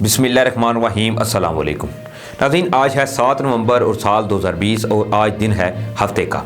बिस्मिल्लाहिर्रहमानिर्रहीम। अस्सलाम वालेकुम नाज़रीन, आज है 7 नवंबर और साल 2020 और आज दिन है हफ्ते का।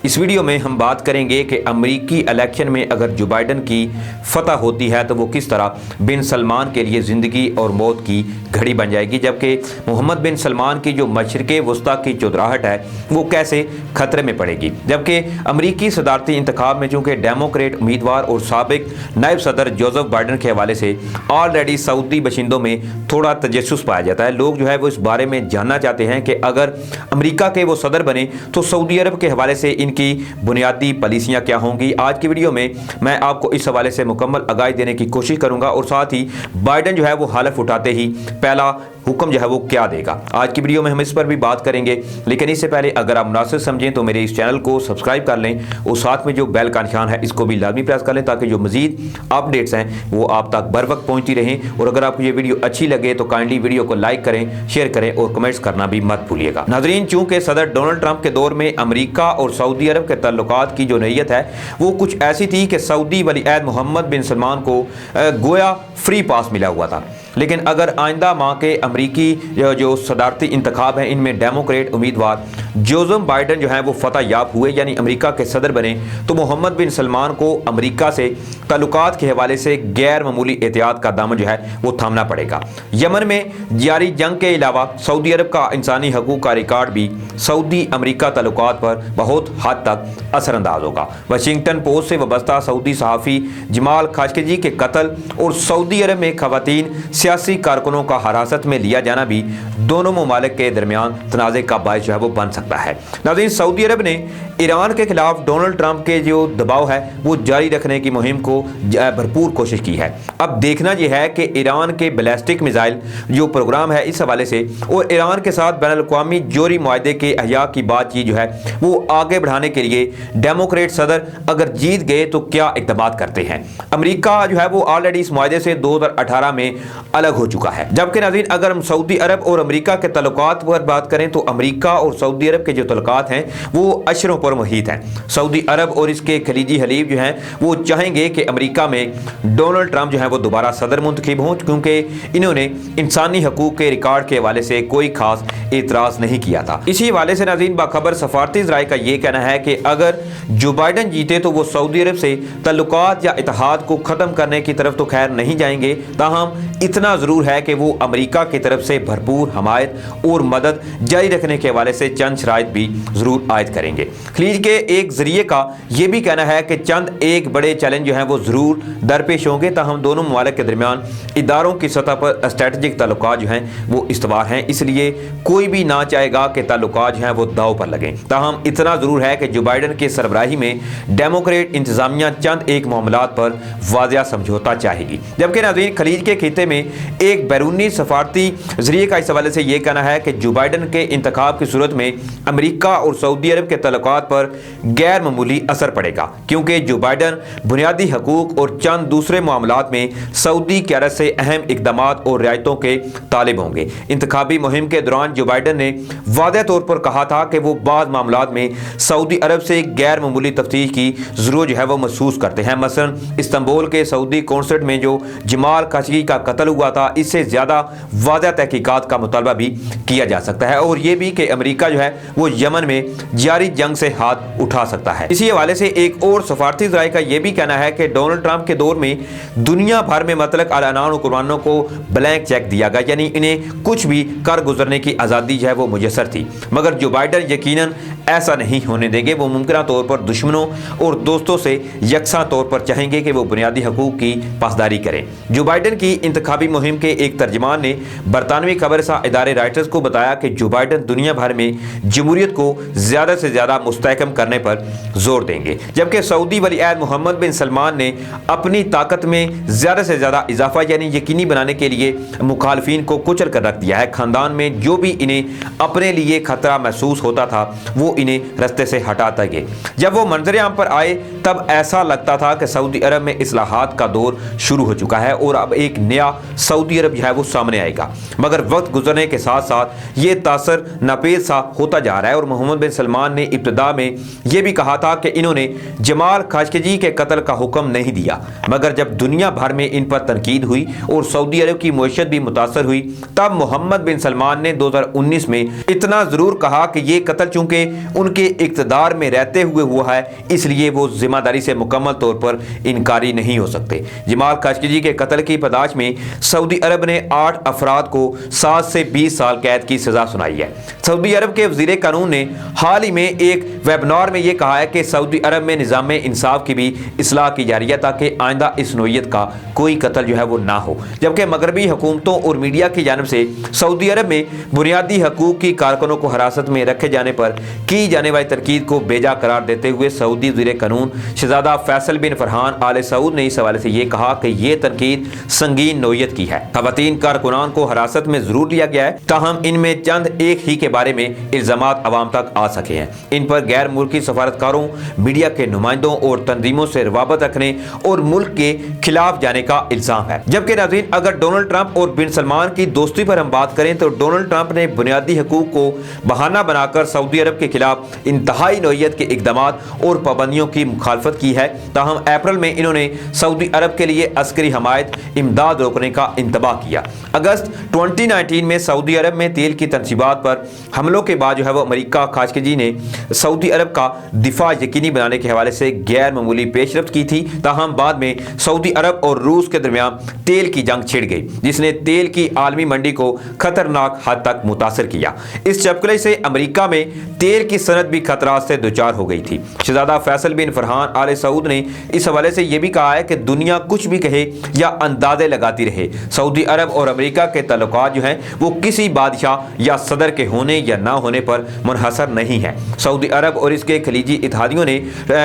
इस वीडियो में हम बात करेंगे कि अमरीकी इलेक्शन में अगर जो बाइडन की फतह होती है तो वो किस तरह बिन सलमान के लिए ज़िंदगी और मौत की घड़ी बन जाएगी, जबकि मोहम्मद बिन सलमान की जो मशरिक़े वस्ता की चौधराहट है वो कैसे खतरे में पड़ेगी। जबकि अमरीकी सदारती इंतखाब में चूँकि डेमोक्रेट उम्मीदवार और साबिक नायब सदर जोसेफ बाइडन के हवाले से ऑलरेडी सऊदी बशिंदों में थोड़ा तजस्सुस पाया जाता है। लोग जो है वो इस बारे में जानना चाहते हैं कि अगर अमरीका के वो सदर बने तो सऊदी अरब के हवाले से इनकी बुनियादी पॉलिसियां क्या होंगी। आज की वीडियो में मैं आपको इस हवाले से मुकम्मल आगाही देने की कोशिश करूंगा और साथ ही बाइडन जो है वो हलफ उठाते ही पहला हुक्म जो है वो क्या देगा। आज की वीडियो में हम इस पर भी बात करेंगे, लेकिन इससे पहले अगर आप मुनासिब समझें तो मेरे इस चैनल को सब्सक्राइब कर लें और साथ में जो बेल का निशान है इसको भी लाजमी प्रेस कर लें ताकि जो मजीद अपडेट्स हैं वो आप तक बर वक्त पहुँचती रहें। और अगर आपको ये वीडियो अच्छी लगे तो काइंडली वीडियो को लाइक करें, शेयर करें और कमेंट्स करना भी मत भूलिएगा। नाजरीन, चूँकि सदर डोनाल्ड ट्रंप के दौर में अमरीका और सऊदी अरब के ताल्लुकात की जो नैयत है वो कुछ ऐसी थी कि सऊदी वलीअहद मोहम्मद बिन सलमान को गोया फ्री पास मिला हुआ था, लेकिन अगर आइंदा माह के अमरीकी जो सदारती इंतखाब हैं इनमें डेमोक्रेट उम्मीदवार जोसेफ बाइडन जो है वो फतह याब हुए यानी अमरीका के सदर बने तो मोहम्मद बिन सलमान को अमरीका से ताल्लुकात के हवाले से गैर मामूली एहतियात का दामन जो है वो थामना पड़ेगा। यमन में जारी जंग के अलावा सऊदी अरब का इंसानी हकूक़ का रिकॉर्ड भी सऊदी अमरीका ताल्लुकात पर बहुत हद तक असरअंदाज होगा। वाशिंगटन पोस्ट से वाबस्ता सऊदी सहाफ़ी जमाल खाशोगी के कत्ल और सऊदी अरब में खवातीन सियासी कारकुनों का हिरासत में लिया जाना भी दोनों ममालिक के दरमियान तनाज़े का बायस जो है वो बन सकता है। नाज़रीन, सऊदी अरब ने ईरान के खिलाफ डोनाल्ड ट्रंप के जो दबाव है वो जारी रखने की मुहिम को भरपूर कोशिश की है। अब देखना यह है कि ईरान के बैलिस्टिक मिसाइल जो प्रोग्राम है इस हवाले से और ईरान के साथ बैनुल अक़वामी जोहरी मुआहदे के अहया की बातचीत जो है वो आगे बढ़ाने के लिए डेमोक्रेट सदर अगर जीत गए तो क्या इक़दाम करते हैं। अमरीका जो है वो ऑलरेडी इस मुआहदे से 2018 में अलग हो चुका है। जबकि नाज़रीन, अगर हम सऊदी अरब और अमरीका के तल्लुकात पर बात करें तो अमरीका और सऊदी अरब के जो तल्लुकात हैं वो अशरों पर मुहित हैं। सऊदी अरब और इसके खलीजी हलीफ जो हैं वो चाहेंगे कि अमरीका में डोनाल्ड ट्रंप जो है वो दोबारा सदर मुंतखब हों, क्योंकि इन्होंने इंसानी हकूक़ के रिकॉर्ड के हवाले से कोई खास एतराज़ नहीं किया था। इसी हवाले से नाज़रीन, बाखबर सफारती ज़राए का ये कहना है कि अगर जो बाइडन जीते तो वो सऊदी अरब से तल्लुकात या इत्तेहाद को ख़त्म करने की तरफ तो खैर नहीं जाएंगे, ताहम इतना ज़रूर है कि वो अमरीका की तरफ से भरपूर हमायत और मदद जारी रखने के हवाले से चंद शराइत भी ज़रूर आयद करेंगे। खलीज के एक ज़रिए का ये भी कहना है कि चंद एक बड़े चैलेंज जो हैं वो ज़रूर दरपेश होंगे, ताहम दोनों ममालिक के दरमियान इदारों की सतह पर स्ट्रेटजिक ताल्लुकात जो हैं वो इस्तवार हैं, इसलिए कोई भी ना चाहेगा कि ताल्लुकात जो हैं वो दाव पर लगें। ताहम इतना ज़रूर है कि जो बाइडन के सरबराही में डेमोक्रेट इंतज़ामिया चंद एक मामलात पर वाज़िया समझौता चाहेगी। जबकि नाज़रीन, खलीज के खिते में एक बैरूनी सफारती ज़रिए का इस हवाले से यह कहना है कि जो बाइडन के इंतखाब की सूरत में अमरीका और सऊदी अरब के तल्लुकात पर गैर मामूली असर पड़ेगा, क्योंकि जो बाइडन बुनियादी हकूक़ और चंद दूसरे मामलात में सऊदी क़यादत से अहम इक़दाम और रियायतों के तालिब होंगे। इंतखाबी मुहिम के दौरान जो बाइडन ने वाज़ेह तौर पर कहा था कि वो बाज़ मामलात में सऊदी अरब से गैर मामूली तफ्तीश की ज़रूरत जो है वो महसूस करते हैं। मसलन इस्तांबुल के सऊदी कॉन्सुलेट में जो जमाल खाशोगी का कत्ल हुआ था, इससे ज़्यादा वाज़ेह तहकीकात का मुतालबा भी किया जा सकता है और ये भी कि अमरीका जो है वो यमन में जारी जंग से हाथ उठा सकता है। इसी हवाले से एक और सफारती ज़राए का ये भी कहना है कि डोनाल्ड ट्रंप के दौर में दुनिया भर में मतलब अलानान हुक्मरानों को ब्लैंक चेक दिया गया, यानी इन्हें कुछ भी कर गुजरने की आज़ादी जो है वो मुयसर थी। मगर जो बाइडन यकीनन ऐसा नहीं होने देंगे। वो मुमकिन तौर पर दुश्मनों और दोस्तों से यकसा तौर पर चाहेंगे कि वो बुनियादी हकूक़ की पासदारी करें। जो बाइडन की इंतखाबी मुहिम के एक तर्जमान ने बरतानवी खबरसा इदारे राइटर्स को बताया कि जो बाइडन दुनिया भर में जमहूरियत को ज़्यादा से ज़्यादा मुस्तहकम करने पर जोर देंगे, जबकि सऊदी वलीअहद मोहम्मद बिन सलमान ने अपनी ताकत में ज़्यादा से ज़्यादा इजाफा यानी यकीनी बनाने के लिए मुखालफिन को कुचल कर रख दिया है। ख़ानदान में जो भी इन्हें अपने लिए खतरा महसूस होता था वो इन्हें रस्ते से हटाता गए। जब वो मंजर आम पर आए तब ऐसा लगता था कि सऊदी अरब में इस्लाहात का दौर शुरू हो चुका है और अब एक नया सऊदी अरब जो है वो सामने आएगा। मगर वक्त गुजरने के साथ साथ ये तासर नापेज सा होता जा रहा है और मोहम्मद बिन सलमान ने इब्तिदा اطلاع میں یہ بھی کہا تھا کہ انہوں نے جمال خاشقجی کے قتل کا حکم نہیں دیا، مگر جب دنیا بھر میں ان پر تنقید ہوئی اور سعودی عرب کی معیشت بھی متاثر ہوئی، تب محمد بن سلمان نے 2019 میں اتنا ضرور کہا کہ یہ قتل چونکہ ان کے اقتدار میں رہتے ہوئے ہوا ہے، اس لیے وہ ذمہ داری سے مکمل طور پر انکاری نہیں ہو سکتے۔ جمال خاشقجی کے قتل کی پاداش میں سعودی عرب نے 8 افراد کو 7 سے 20 سال قید کی سزا سنائی ہے۔ سعودی عرب کے وزیر قانون نے حال ہی میں ایک ویبنار میں یہ کہا ہے کہ سعودی عرب میں نظام انصاف کی بھی اصلاح کی جا رہی ہے تاکہ آئندہ اس نوعیت کا کوئی قتل جو ہے وہ نہ ہو، جبکہ مغربی حکومتوں اور میڈیا کی جانب سے سعودی عرب میں بنیادی حقوق کی کارکنوں کو حراست میں رکھے جانے پر کی جانے والی تنقید کو بیجا قرار دیتے ہوئے سعودی وزیر قانون شہزادہ فیصل بن فرحان آل سعود نے اس حوالے سے یہ کہا کہ یہ تنقید سنگین نوعیت کی ہے۔ خواتین کارکنان کو حراست میں ضرور لیا گیا ہے، تاہم ان میں چند ایک ہی کے بارے میں الزامات عوام تک آ سکے ہیں۔ ان پر غیر ملکی سفارتکاروں، میڈیا کے نمائندوں اور تنظیموں سے روابط رکھنے اور ملک کے خلاف جانے کا الزام ہے۔ جبکہ ناظرین، اگر ڈونلڈ ٹرمپ اور بن سلمان کی دوستی پر ہم بات کریں تو ڈونلڈ ٹرمپ نے بنیادی حقوق کو بہانہ بنا کر سعودی عرب کے خلاف انتہائی نوعیت کے اقدامات اور پابندیوں کی مخالفت کی ہے، تاہم اپریل میں انہوں نے سعودی عرب کے لیے عسکری حمایت امداد روکنے کا انتباہ کیا۔ اگست 2019 میں سعودی عرب میں تیل کی تنصیبات پر حملوں کے بعد جو ہے وہ امریکہ خاشقجی نے سعودی عرب کا دفاع یقینی بنانے کے حوالے سے غیر معمولی پیش رفت کی تھی، تاہم بعد میں سعودی عرب اور روس کے درمیان تیل کی جنگ چھڑ گئی جس نے تیل کی عالمی منڈی کو خطرناک حد تک متاثر کیا۔ اس چپکلے سے امریکہ میں تیل کی صنعت بھی خطرات سے دوچار ہو گئی تھی۔ شہزادہ فیصل بن فرحان آل سعود نے اس حوالے سے یہ بھی کہا ہے کہ دنیا کچھ بھی کہے یا اندازے لگاتی رہے، سعودی عرب اور امریکہ کے تعلقات جو ہیں وہ کسی بادشاہ یا صدر کے ہونے یا نہ ہونے پر منحصر نہیں ہے۔ سعودی عرب اور اس کے خلیجی اتحادیوں نے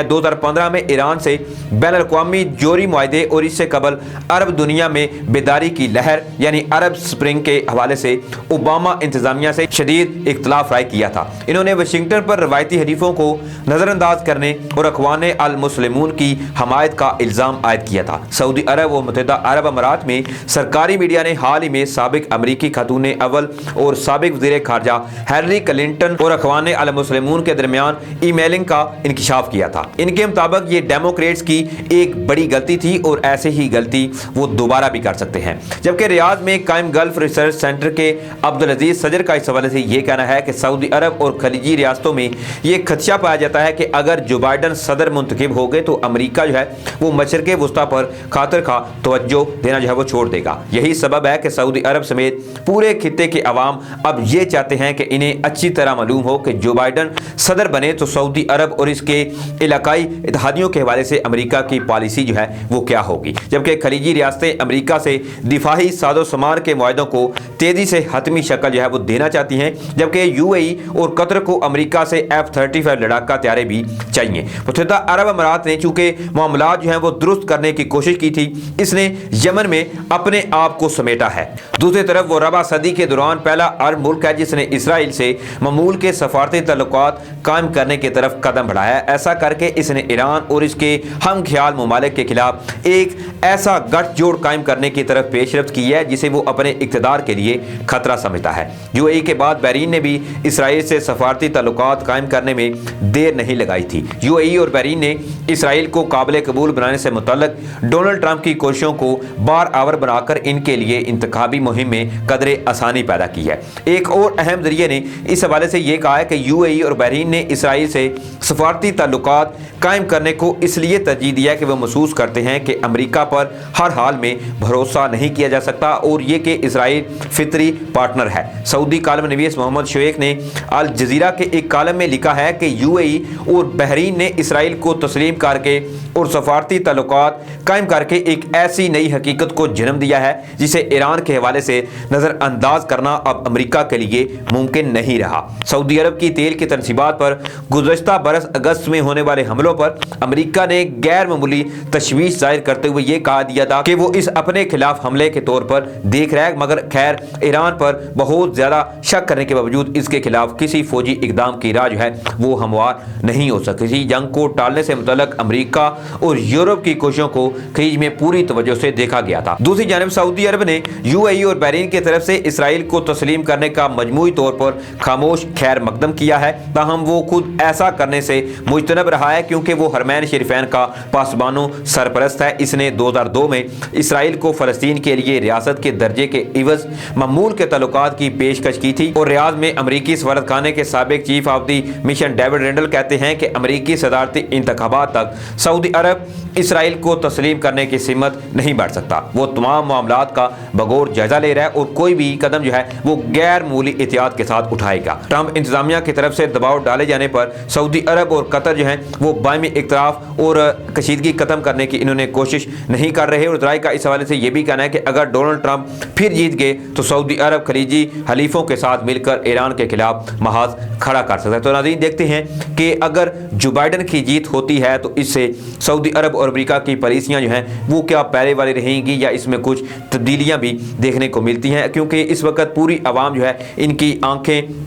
2015 میں ایران سے بین الاقوامی جوہری معاہدے اور اس سے قبل عرب دنیا میں بیداری کی لہر یعنی عرب سپرنگ کے حوالے سے اوباما انتظامیہ سے شدید اختلاف رائے کیا تھا۔ انہوں نے واشنگٹن پر روایتی حریفوں کو نظر انداز کرنے اور اخوان المسلمون کی حمایت کا الزام عائد کیا تھا۔ سعودی عرب اور متحدہ عرب امارات میں سرکاری میڈیا نے حال ہی میں سابق امریکی خاتون اول اور سابق وزیر خارجہ ہیلری کلنٹن اور اخوان المسلمون کے درمیان ای میلنگ کا انکشاف کیا تھا۔ ان کے مطابق یہ ڈیموکریٹس کی ایک بڑی غلطی تھی اور ایسے ہی غلطی وہ دوبارہ بھی کر سکتے ہیں۔ جبکہ ریاض میں قائم گلف ریسرچ سینٹر کے عبدالعزیز سجر کا اس حوالے سے یہ کہنا ہے کہ سعودی عرب اور خلیجی ریاستوں میں یہ خدشہ پایا جاتا ہے کہ اگر جو بائیڈن صدر منتخب ہو گئے تو امریکہ جو ہے وہ مشرق وسطیٰ پر خاطر خواہ توجہ دینا جو ہے وہ چھوڑ دے گا۔ یہی سبب ہے کہ سعودی عرب سمیت پورے خطے کے عوام اب یہ چاہتے ہیں کہ انہیں اچھی طرح معلوم ہو کہ جو بائیڈن صدر بنے تو سعودی عرب اور اس کے علاقائی اتحادیوں کے حوالے سے امریکہ کی پالیسی جو ہے وہ کیا ہوگی۔ جبکہ خلیجی ریاستیں امریکہ سے دفاعی ساز و سامان کے معاہدوں کو تیزی سے حتمی شکل جو ہے وہ دینا چاہتی ہیں، جبکہ UAE اور قطر کو امریکہ سے F-35 لڑاکا طیارے بھی چاہیے۔ متحدہ عرب امارات نے چونکہ معاملات جو ہیں وہ درست کرنے کی کوشش کی تھی، اس نے یمن میں اپنے آپ کو سمیٹا ہے۔ دوسری طرف وہ ربع صدی کے دوران پہلا عرب ملک ہے جس نے اسرائیل سے معمول کے سفارتی تعلقات قائم کرنے کی طرف قدم بڑھایا ہے۔ ایسا کر کے اس نے ایران اور اس کے ہم خیال ممالک کے خلاف ایک ایسا گٹھ جوڑ قائم کرنے کی طرف پیش رفت کی ہے جسے وہ اپنے اقتدار کے لیے خطرہ سمجھتا ہے۔ UAE کے بعد بحرین نے بھی اسرائیل سے سفارتی تعلقات قائم کرنے میں دیر نہیں لگائی تھی۔ UAE اور بحرین نے اسرائیل کو قابل قبول بنانے سے متعلق ڈونلڈ ٹرمپ کی کوششوں کو بار آور بنا کر ان کے لیے انتخابی مہم میں قدر آسانی پیدا کی ہے۔ ایک اور اہم ذریعے نے اس حوالے سے یہ کہا ہے کہ UAE اور بحرین نے اسرائیل سے سفارتی تعلقات قائم کرنے کو اس لیے ترجیح دیا کہ وہ محسوس کرتے ہیں کہ امریکہ پر ہر حال میں بھروسہ نہیں کیا جا سکتا اور یہ کہ اسرائیل فطری پارٹنر ہے۔ سعودی کالم نویس محمد شویخ نے الجزیرہ کے ایک کالم میں لکھا ہے کہ UAE اور بحرین نے اسرائیل کو تسلیم کر کے اور سفارتی تعلقات قائم کر کے ایک ایسی نئی حقیقت کو جنم دیا ہے جسے ایران کے حوالے سے نظر انداز کرنا اب امریکہ کے لیے ممکن نہیں رہا۔ سعودی عرب کی تیل کی تنصیبات پر گزشتہ برس اگست میں ہونے والے حملوں پر امریکہ نے غیر معمولی تشویش ظاہر کرتے ہوئے یہ کہا دیا تھا کہ وہ اس اپنے خلاف حملے کے طور پر دیکھ رہا ہے، مگر خیر ایران پر بہت زیادہ شک کرنے کے باوجود اس کے خلاف کسی فوجی اقدام کی راہ جو ہے وہ ہموار نہیں ہو سکی۔ جنگ کو ٹالنے سے متعلق امریکہ और यूरोप की कोशिशों को खलीज में पूरी तवज्जो से देखा गया था। दूसरी जानब सऊदी अरब ने यूएई और बहरीन की तरफ से इसराइल को तस्लीम करने का मजमूई तौर पर खामोश खैर मकदम किया है, ताहम वो खुद ऐसा करने से मुजतनब रहा है क्योंकि वो हरमैन शरीफैन का पासबानो सरपरस्त है। इसने 2002 में इसराइल को फ़लस्तीन के लिए रियासत के दर्जे के इवज़ ममूल के तल्लुकात की पेशकश की थी और रियाद में अमरीकी सफारतखाने के साबिक chief of the mission David Randall कहते हैं कि अमरीकी सदारती इंतखाबात तक सऊदी अरब इसराइल को तस्लीम करने की सिमत नहीं बढ़ सकता। वो तमाम मामलात का बगौर जायजा ले रहा है और कोई भी कदम जो है वो गैर मूली एहतियात के साथ उठाएगा। ट्रंप इंतजामिया की तरफ से दबाव डाले जाने पर सऊदी अरब और कतर जो है वो बायमी इख्तलाफ और कशीदगी खत्म करने की इन्होंने कोशिश नहीं कर रहे और ज़राए का इस हवाले से ये भी कहना है कि अगर डोनाल्ड ट्रंप फिर जीत गए तो सऊदी अरब खलीजी हलीफों के साथ मिलकर ईरान के खिलाफ महाज खड़ा कर सकता है। तो नाज़रीन देखते हैं कि अगर जो बाइडन की जीत होती है तो इससे सऊदी अरब और अमेरिका की पॉलिसियां जो हैं वो क्या पहले वाली रहेंगी या इसमें कुछ तब्दीलियां भी देखने को मिलती हैं, क्योंकि इस वक्त पूरी आवाम जो है इनकी आंखें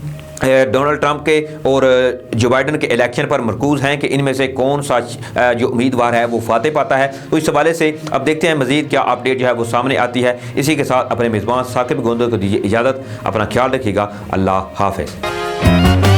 डोनाल्ड ट्रंप के और जो बाइडन के इलेक्शन पर मरकूज़ हैं कि इनमें से कौन सा जो उम्मीदवार है वो फाते पाता है। तो इस हवाले से अब देखते हैं मज़ीद क्या अपडेट जो है वो सामने आती है। इसी के साथ अपने मेज़बान साकिब गोंदो को दीजिए इजाज़त। अपना ख्याल रखिएगा। अल्लाह हाफ़िज़।